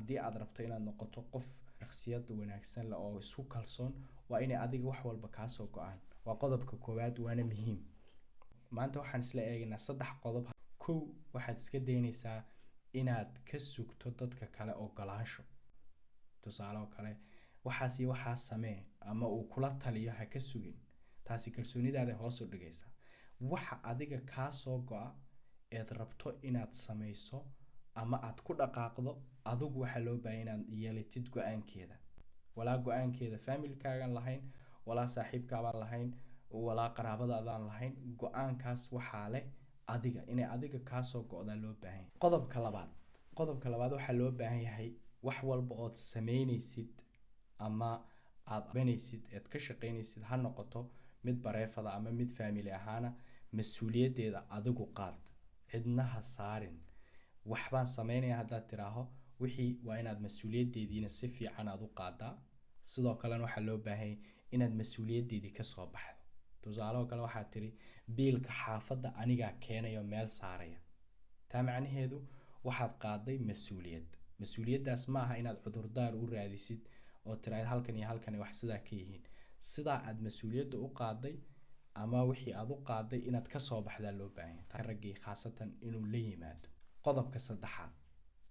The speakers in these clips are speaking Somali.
haddii aad rabto inaad noqoto qof shakhsiyad wanaagsan leh oo isku kalsoon, waa inay adiga wax walba kaa soo go'aan. waa qodobka koowaad waana muhiim. maanta waxaan isla eegaynaa 3 qodob. kow, waxaad iska daynaysaa inaad ka sugto dadka kale ogolaansho. tusaale oo kale, waxaas iyo waxaas samee ama uu kula taliyo ha ka sugin. taasi kalsoonidaada hoos u dhigaysa. waxa adiga kaa soo go'a eed rabto inaad samayso ama aad ku dhaqaaqdo, adigu waxa loo baahan inaad yeelatid go'aankeeda. walaa go'aankeeda familkaagan lahayn, walaa saaxiibkaabaan lahayn, walaa qaraabadaadaan lahayn. go'aankaas waxaa leh adiga, inay adiga kaa soo go'daa loo baahan yahay. qodobka labaad waxaa loo baahan yahay wax walba ood samaynaysid ama aad abanaysid eed ka shaqaynaysid, ha noqoto mid bareefada ama mid family ahaana, mas-uuliyaddeeda adigu qaad. cidna ha saarin. waxbaan samaynaya haddaad tiraaho, wixii waa inaad mas-uuliyaddeediina si fiican aad u qaadaa. sidoo kalena waxaa loo baahan inaad mas-uuliyaddeedii ka soo baxdo. tusaaloo kale waxaad tiri biilka xaafadda anigaa keenayo meel saaraya. taa macnaheedu waxaad qaaday mas-uuliyad. mas-uuliyaddaas ma aha inaad cudurdaar u raadisid oo tiraahdo halkan iyo halkan wax sidaa ka yihiin. sidaa aad mas-uuliyadda u qaaday ama wixii aad u qaaday inaad ka soo baxdaa loo baahan yahay. taa raggii khaasatan inuu la yimaado. qodobka 3,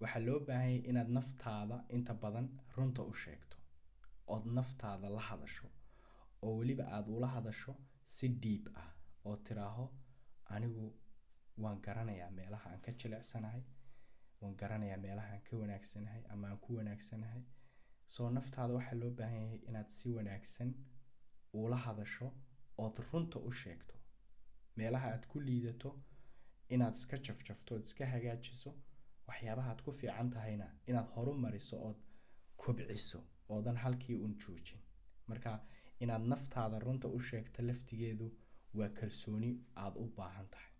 waxaa loo baahan yahay inaad naftaada inta badan runta u sheegto, ood naftaada la hadasho, oo weliba aad ula hadasho si deep ah, oo tiraaho anigu waan garanayaa meelaha aan ka jilicsanahay, waan garanayaa meelaha aan ka wanaagsanahay ama aan ku wanaagsanahay. soo naftaada waxaa loo baahan yahay inaad si wanaagsan ula hadasho ood runta u sheegto. meelaha aad ku liidato inaad iska jafjafto, ood iska hagaajiso. waxyaabaha aad ku fiican tahayna inaad horumariso ood kobciso, oodan halkii un joojin. marka inaad naftaada runta u sheegto laftigeedu waa kalsooni aad u baahan tahay.